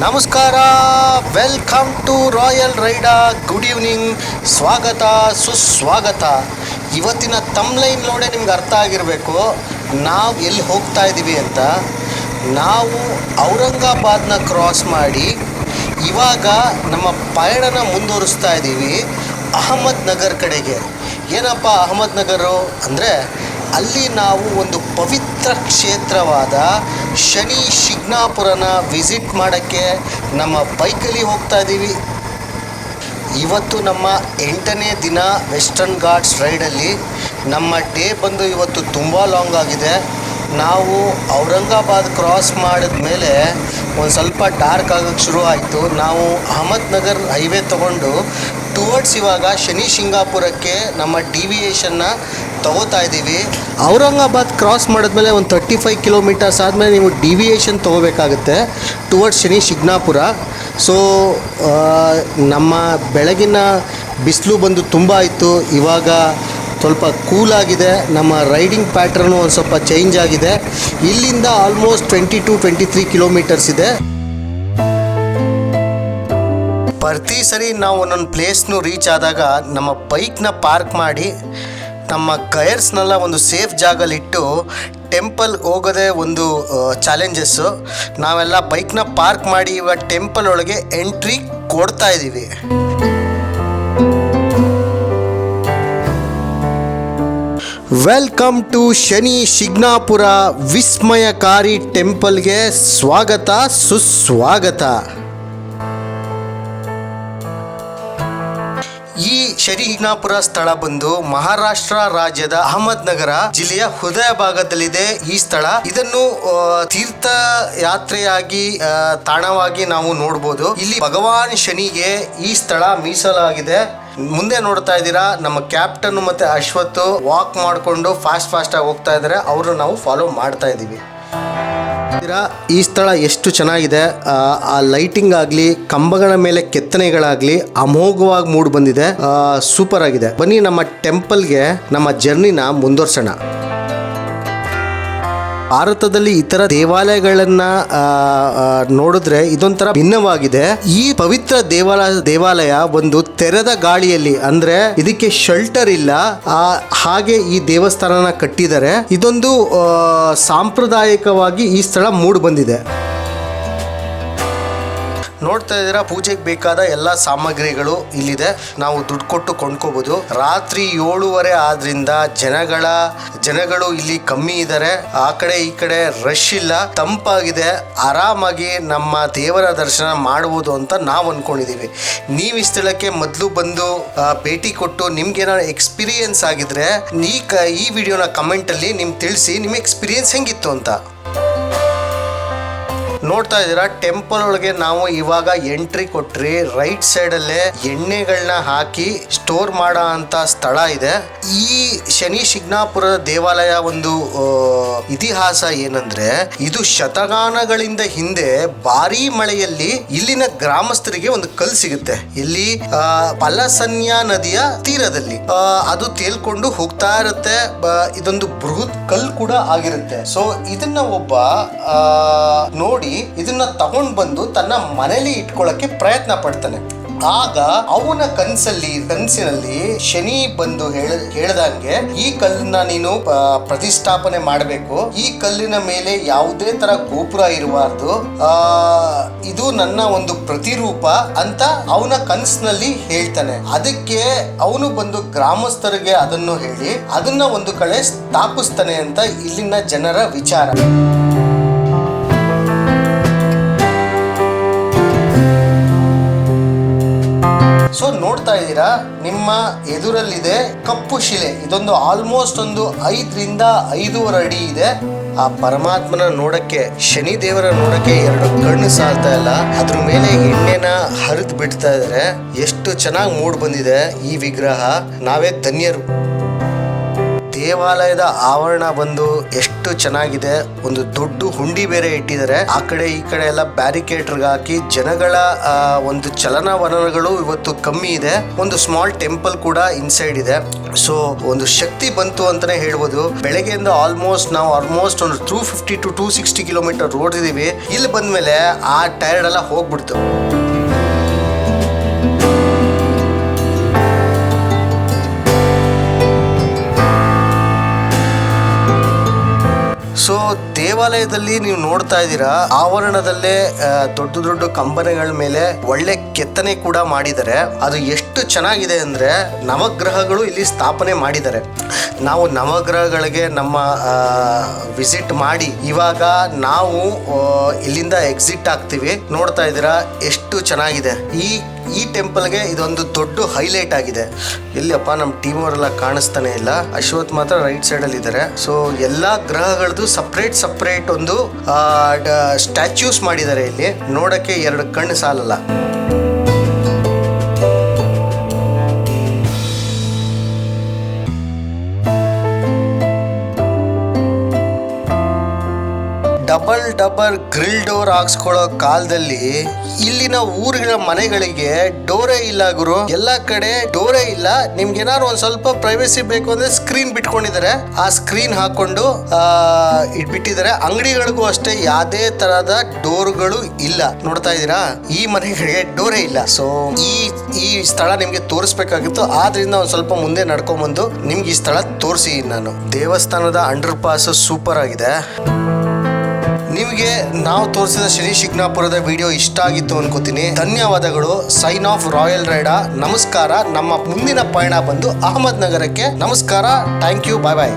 ನಮಸ್ಕಾರ, welcome to royal rider. Good evening, ಸ್ವಾಗತ ಸುಸ್ವಾಗತ. ಇವತ್ತಿನ ತಮ್ಲೈನ್ ನೋಡೇ ನಿಮ್ಗೆ ಅರ್ಥ ಆಗಿರಬೇಕು ನಾವು ಎಲ್ಲಿ ಹೋಗ್ತಾ ಇದ್ದೀವಿ ಅಂತ. ನಾವು ಔರಂಗಾಬಾದ್ನ ಕ್ರಾಸ್ ಮಾಡಿ ಇವಾಗ ನಮ್ಮ ಪಯಣನ ಮುಂದುವರಿಸ್ತಾ ಇದ್ದೀವಿ ಅಹಮದ್ ನಗರ್ ಕಡೆಗೆ. ಏನಪ್ಪ ಅಹಮದ್ ನಗರು ಅಂದರೆ, ಅಲ್ಲಿ ನಾವು ಒಂದು ಪವಿತ್ರ ಕ್ಷೇತ್ರವಾದ ಶನಿ ಶಿಗ್ನಾಪುರನ ವಿಸಿಟ್ ಮಾಡೋಕ್ಕೆ ನಮ್ಮ ಬೈಕಲ್ಲಿ ಹೋಗ್ತಾ ಇದ್ದೀವಿ. ಇವತ್ತು ನಮ್ಮ 8ನೇ ದಿನ ವೆಸ್ಟರ್ನ್ ಘಾಟ್ಸ್ ರೈಡಲ್ಲಿ. ನಮ್ಮ ಡೇ ಬಂದು ಇವತ್ತು ತುಂಬ ಲಾಂಗ್ ಆಗಿದೆ. ನಾವು ಔರಂಗಾಬಾದ್ ಕ್ರಾಸ್ ಮಾಡಿದ ಮೇಲೆ ಒಂದು ಸ್ವಲ್ಪ ಡಾರ್ಕ್ ಆಗೋಕ್ಕೆ ಶುರು ಆಯಿತು. ನಾವು ಅಹಮದ್ ನಗರ್ ಹೈವೇ ತೊಗೊಂಡು ಟುವರ್ಡ್ಸ್ ಇವಾಗ ಶನಿ ಶಿಂಗಾಪುರಕ್ಕೆ ನಮ್ಮ ಡಿವಿಯೇಷನ್ನ ತೊಗೋತಾ ಇದ್ದೀವಿ. ಔರಂಗಾಬಾದ್ ಕ್ರಾಸ್ ಮಾಡಿದ್ಮೇಲೆ ಒಂದು 35 ಕಿಲೋಮೀಟರ್ಸ್ ಆದಮೇಲೆ ನೀವು ಡಿವಿಯೇಷನ್ ತೊಗೋಬೇಕಾಗುತ್ತೆ ಟುವರ್ಡ್ಸ್ ಶನಿ ಶಿಗ್ನಾಪುರ. ಸೊ ನಮ್ಮ ಬೆಳಗಿನ ಬಿಸಿಲು ಬಂದು ತುಂಬ ಇತ್ತು, ಇವಾಗ ಸ್ವಲ್ಪ ಕೂಲಾಗಿದೆ. ನಮ್ಮ ರೈಡಿಂಗ್ ಪ್ಯಾಟ್ರನ್ನು ಒಂದು ಸ್ವಲ್ಪ ಚೇಂಜ್ ಆಗಿದೆ. ಇಲ್ಲಿಂದ ಆಲ್ಮೋಸ್ಟ್ 22-23 ಕಿಲೋಮೀಟರ್ಸ್ ಇದೆ. ಪ್ರತಿ ಸರಿ ನಾವು ಒಂದೊಂದು ಪ್ಲೇಸ್ನು ರೀಚ್ ಆದಾಗ ನಮ್ಮ ಬೈಕ್ನ ಪಾರ್ಕ್ ಮಾಡಿ ನಮ್ಮ ಗೈರ್ಸ್ನೆಲ್ಲ ಒಂದು ಸೇಫ್ ಜಾಗಲಿಟ್ಟು ಟೆಂಪಲ್ ಹೋಗೋದೇ ಒಂದು ಚಾಲೆಂಜಸ್ಸು. ನಾವೆಲ್ಲ ಬೈಕ್ನ ಪಾರ್ಕ್ ಮಾಡಿ ಇವಾಗ ಟೆಂಪಲ್ ಒಳಗೆ ಎಂಟ್ರಿ ಕೊಡ್ತಾ ಇದ್ದೀವಿ. ವೆಲ್ಕಮ್ ಟು ಶನಿ ಶಿಗ್ನಾಪುರ ವಿಸ್ಮಯಕಾರಿ ಟೆಂಪಲ್ಗೆ ಸ್ವಾಗತ ಸುಸ್ವಾಗತ. ಈ ಶನಿ ಶಿಗ್ನಾಪುರ ಸ್ಥಳ ಬಂದು ಮಹಾರಾಷ್ಟ್ರ ರಾಜ್ಯದ ಅಹಮದ್ ನಗರ ಜಿಲ್ಲೆಯ ಹೃದಯ ಭಾಗದಲ್ಲಿದೆ ಈ ಸ್ಥಳ. ಇದನ್ನು ತೀರ್ಥ ಯಾತ್ರೆಯಾಗಿ ತಾಣವಾಗಿ ನಾವು ನೋಡಬಹುದು. ಇಲ್ಲಿ ಭಗವಾನ್ ಶನಿಗೆ ಈ ಸ್ಥಳ ಮೀಸಲಾಗಿದೆ. ಮುಂದೆ ನೋಡ್ತಾ ಇದ್ದೀರಾ ನಮ್ಮ ಕ್ಯಾಪ್ಟನ್ ಮತ್ತೆ ಅಶ್ವತ್ ವಾಕ್ ಮಾಡಿಕೊಂಡು ಫಾಸ್ಟ್ ಆಗಿ ಹೋಗ್ತಾ ಇದ್ದಾರೆ. ಅವರು ನಾವು ಫಾಲೋ ಮಾಡ್ತಾ ಇದ್ದೀವಿ. ಈ ಸ್ಥಳ ಎಷ್ಟು ಚೆನ್ನಾಗಿದೆ. ಆ ಲೈಟಿಂಗ್ ಆಗಲಿ, ಕಂಬಗಳ ಮೇಲೆ ಕೆತ್ತನೆಗಳಾಗಲಿ ಅಮೋಘವಾಗಿ ಮೂಡ್ ಬಂದಿದೆ. ಸೂಪರ್ ಆಗಿದೆ. ಬನ್ನಿ ನಮ್ಮ ಟೆಂಪಲ್ಗೆ ನಮ್ಮ ಜರ್ನಿನ ಮುಂದುವರ್ಸೋಣ. ಭಾರತದಲ್ಲಿ ಇತರ ದೇವಾಲಯಗಳನ್ನ ನೋಡಿದ್ರೆ ಇದೊಂಥರ ಭಿನ್ನವಾಗಿದೆ. ಈ ಪವಿತ್ರ ದೇವಾಲಯ ಒಂದು ತೆರೆದ ಗಾಳಿಯಲ್ಲಿ, ಅಂದ್ರೆ ಇದಕ್ಕೆ ಶೆಲ್ಟರ್ ಇಲ್ಲ, ಹಾಗೆ ಈ ದೇವಸ್ಥಾನನ ಕಟ್ಟಿದ್ದಾರೆ. ಇದೊಂದು ಸಾಂಪ್ರದಾಯಿಕವಾಗಿ ಈ ಸ್ಥಳ ಮೂಡ್ ಬಂದಿದೆ. ನೋಡ್ತಾ ಇದ್ದೀರಾ, ಪೂಜೆಗೆ ಬೇಕಾದ ಎಲ್ಲ ಸಾಮಗ್ರಿಗಳು ಇಲ್ಲಿದೆ. ನಾವು ದುಡ್ಡು ಕೊಟ್ಟು ಕೊಂಡ್ಕೋಬಹುದು. ರಾತ್ರಿ 7:30 ಆದ್ರಿಂದ ಜನಗಳು ಇಲ್ಲಿ ಕಮ್ಮಿ ಇದ್ದಾರೆ. ಆ ಕಡೆ ಈ ಕಡೆ ರಶ್ ಇಲ್ಲ, ತಂಪಾಗಿದೆ. ಆರಾಮಾಗಿ ನಮ್ಮ ದೇವರ ದರ್ಶನ ಮಾಡಬಹುದು ಅಂತ ನಾವು ಅನ್ಕೊಂಡಿದೀವಿ. ನೀವು ಈ ಸ್ಥಳಕ್ಕೆ ಮೊದಲು ಬಂದು ಭೇಟಿ ಕೊಟ್ಟು ನಿಮ್ಗೇನಾದ್ರು ಎಕ್ಸ್ಪೀರಿಯನ್ಸ್ ಆಗಿದ್ರೆ ಈ ವಿಡಿಯೋನ ಕಮೆಂಟ್ ಅಲ್ಲಿ ನಿಮ್ಗೆ ತಿಳಿಸಿ ನಿಮ್ಮ ಎಕ್ಸ್ಪೀರಿಯನ್ಸ್ ಹೆಂಗಿತ್ತು ಅಂತ. ನೋಡ್ತಾ ಇದ್ದೀರಾ, ಟೆಂಪಲ್ ಒಳಗೆ ನಾವು ಇವಾಗ ಎಂಟ್ರಿ ಕೊಟ್ರಿ. ರೈಟ್ ಸೈಡ್ ಅಲ್ಲೇ ಎಣ್ಣೆಗಳನ್ನ ಹಾಕಿ ಸ್ಟೋರ್ ಮಾಡೋ ಅಂತ ಸ್ಥಳ ಇದೆ. ಈ ಶನಿ ಶಿಗ್ನಾಪುರದ ದೇವಾಲಯ ಒಂದು ಇತಿಹಾಸ ಏನಂದ್ರೆ, ಇದು ಶತಮಾನಗಳಿಂದ ಹಿಂದೆ ಭಾರಿ ಮಳೆಯಲ್ಲಿ ಇಲ್ಲಿನ ಗ್ರಾಮಸ್ಥರಿಗೆ ಒಂದು ಕಲ್ ಸಿಗುತ್ತೆ. ಇಲ್ಲಿ ಪಲಸನ್ಯ ನದಿಯ ತೀರದಲ್ಲಿ ಅದು ತೇಲ್ಕೊಂಡು ಹೋಗ್ತಾ ಇರುತ್ತೆ. ಇದೊಂದು ಬೃಹತ್ ಕಲ್ ಕೂಡ ಆಗಿರುತ್ತೆ. ಸೊ ಇದನ್ನ ಒಬ್ಬ ನೋಡಿ ಇದನ್ನ ತಗೊಂಡ್ ಬಂದು ತನ್ನ ಮನೆಯಲ್ಲಿ ಇಟ್ಕೊಳ್ಳಕ್ಕೆ ಪ್ರಯತ್ನ ಪಡ್ತಾನೆ. ಆಗ ಅವನ ಕನಸಿನಲ್ಲಿ ಶನಿ ಬಂದು ಹೇಳ್ದಂಗೆ ಈ ಕಲ್ಲನ್ನ ನೀನು ಪ್ರತಿಷ್ಠಾಪನೆ ಮಾಡಬೇಕು. ಈ ಕಲ್ಲಿನ ಮೇಲೆ ಯಾವುದೇ ತರ ಗೋಪುರ ಇರಬಾರ್ದು. ಇದು ನನ್ನ ಒಂದು ಪ್ರತಿರೂಪ ಅಂತ ಅವನ ಕನಸಿನಲ್ಲಿ ಹೇಳ್ತಾನೆ. ಅದಕ್ಕೆ ಅವನು ಬಂದು ಗ್ರಾಮಸ್ಥರಿಗೆ ಅದನ್ನು ಹೇಳಿ ಅದನ್ನ ಒಂದು ಕಡೆ ಸ್ಥಾಪಿಸ್ತಾನೆ ಅಂತ ಇಲ್ಲಿನ ಜನರ ವಿಚಾರ. ಸೊ ನೋಡ್ತಾ ಇದ್ದೀರಾ, ನಿಮ್ಮ ಎದುರಲ್ಲಿದೆ ಕಪ್ಪು ಶಿಲೆ. ಇದೊಂದು ಆಲ್ಮೋಸ್ಟ್ ಒಂದು 5ರಿಂದ 5.5 ಅಡಿ ಇದೆ. ಆ ಪರಮಾತ್ಮನ ನೋಡಕ್ಕೆ, ಶನಿ ದೇವರ ನೋಡಕ್ಕೆ 2 ಕಣ್ಣು ಸಾಲ್ತಾ ಇಲ್ಲ. ಅದ್ರ ಮೇಲೆ ಎಣ್ಣೆನ ಹರಿದು ಬಿಡ್ತಾ ಇದ್ದಾರೆ. ಎಷ್ಟು ಚೆನ್ನಾಗಿ ಮೂಡ್ ಬಂದಿದೆ ಈ ವಿಗ್ರಹ. ನಾವೇ ಧನ್ಯರು. ದೇವಾಲಯದ ಆವರಣ ಬಂದು ಎಷ್ಟು ಚೆನ್ನಾಗಿದೆ. ಒಂದು ದೊಡ್ಡ ಹುಂಡಿ ಬೇರೆ ಇಟ್ಟಿದ್ದಾರೆ. ಆ ಕಡೆ ಈ ಕಡೆ ಎಲ್ಲ ಬ್ಯಾರಿಕೇಡ್ ಹಾಕಿ ಜನಗಳ ಒಂದು ಚಲನವಲನಗಳು ಇವತ್ತು ಕಮ್ಮಿ ಇದೆ. ಒಂದು ಸ್ಮಾಲ್ ಟೆಂಪಲ್ ಕೂಡ ಇನ್ಸೈಡ್ ಇದೆ. ಸೊ ಒಂದು ಶಕ್ತಿ ಬಂತು ಅಂತಾನೆ ಹೇಳ್ಬೋದು. ಬೆಳಗ್ಗೆಯಿಂದ ಆಲ್ಮೋಸ್ಟ್ ಒಂದು 250 to 260 ಕಿಲೋಮೀಟರ್ ರೋಡ್ ಇದೀವಿ. ಇಲ್ಲಿ ಬಂದ್ಮೇಲೆ ಆ ಟೈರ್ಡ್ ಎಲ್ಲ ಹೋಗ್ಬಿಡ್ತು. ಸೊ ದೇವಾಲಯದಲ್ಲಿ ನೀವು ನೋಡ್ತಾ ಇದ್ದೀರಾ, ಆವರಣದಲ್ಲೇ ದೊಡ್ಡ ದೊಡ್ಡ ಕಂಬನೆಗಳ ಮೇಲೆ ಒಳ್ಳೆ ಕೆತ್ತನೆ ಕೂಡ ಮಾಡಿದ್ದಾರೆ. ಅದು ಎಷ್ಟು ಚೆನ್ನಾಗಿದೆ ಅಂದ್ರೆ ನವಗ್ರಹಗಳು ಇಲ್ಲಿ ಸ್ಥಾಪನೆ ಮಾಡಿದ್ದಾರೆ. ನಾವು ನವಗ್ರಹಗಳಿಗೆ ನಮ್ಮ ವಿಸಿಟ್ ಮಾಡಿ ಇವಾಗ ನಾವು ಇಲ್ಲಿಂದ ಎಕ್ಸಿಟ್ ಆಗ್ತೀವಿ. ನೋಡ್ತಾ ಇದ್ದೀರಾ ಎಷ್ಟು ಚೆನ್ನಾಗಿದೆ. ಈ ಟೆಂಪಲ್ಗೆ ಇದೊಂದು ದೊಡ್ಡ ಹೈಲೈಟ್ ಆಗಿದೆ. ಎಲ್ಲಿಯಪ್ಪ ನಮ್ಮ ಟೀಮ್ ಅವರೆಲ್ಲ ಕಾಣಿಸ್ತಾನೆ ಇಲ್ಲ. ಅಶ್ವಥ್ ಮಾತ್ರ ರೈಟ್ ಸೈಡ್ ಅಲ್ಲಿ ಇದ್ದಾರೆ. ಸೊ ಎಲ್ಲಾ ಗ್ರಹಗಳದ್ದು ಸಪ್ರೇಟ್ ಒಂದು ಸ್ಟ್ಯಾಚ್ಯೂಸ್ ಮಾಡಿದ್ದಾರೆ. ಇಲ್ಲಿ ನೋಡಕ್ಕೆ 2 ಕಣ್ಣು ಸಾಲಲ್ಲ. ಡಬಲ್ ಗ್ರಿಲ್ ಡೋರ್ ಹಾಕ್ಸ್ಕೊಳ್ಳೋ ಕಾಲದಲ್ಲಿ ಇಲ್ಲಿನ ಊರಿನ ಮನೆಗಳಿಗೆ ಡೋರೇ ಇಲ್ಲ ಗುರು. ಎಲ್ಲಾ ಕಡೆ ಡೋರೇ ಇಲ್ಲ. ನಿಮ್ಗೆ ಏನಾದ್ರು ಒಂದ್ ಸ್ವಲ್ಪ ಪ್ರೈವಸಿ ಬೇಕು ಅಂದ್ರೆ ಸ್ಕ್ರೀನ್ ಬಿಟ್ಕೊಂಡಿದ್ದಾರೆ. ಆ ಸ್ಕ್ರೀನ್ ಹಾಕೊಂಡು ಇಟ್ಬಿಟ್ಟಿದ್ದಾರೆ. ಅಂಗಡಿಗಳಿಗೂ ಅಷ್ಟೇ ಯಾವುದೇ ತರಹದ ಡೋರ್ಗಳು ಇಲ್ಲ. ನೋಡ್ತಾ ಇದ್ದೀರಾ, ಈ ಮನೆಗಳಿಗೆ ಡೋರೇ ಇಲ್ಲ. ಸೊ ಈ ಸ್ಥಳ ನಿಮ್ಗೆ ತೋರಿಸ್ಬೇಕಾಗಿತ್ತು. ಆದ್ರಿಂದ ಒಂದ್ ಸ್ವಲ್ಪ ಮುಂದೆ ನಡ್ಕೊಂಡ್ಬಂದು ನಿಮ್ಗೆ ಈ ಸ್ಥಳ ತೋರಿಸಿ. ನಾನು ದೇವಸ್ಥಾನದ ಅಂಡರ್ ಪಾಸ್ ಸೂಪರ್ ಆಗಿದೆ. ನಿಮಗೆ ನಾವು ತೋರಿಸಿದ ಶ್ರೀ ಶಿಗ್ನಾಪುರದ ವಿಡಿಯೋ ಇಷ್ಟ ಆಗಿತ್ತು ಅನ್ಕೋತೀನಿ. ಧನ್ಯವಾದಗಳು. Sign off royal rider. ನಮಸ್ಕಾರ. ನಮ್ಮ ಮುಂದಿನ ಪಯಣ ಬಂದು ಅಹಮದ್ ನಗರಕ್ಕೆ. ನಮಸ್ಕಾರ. Thank you. Bye bye.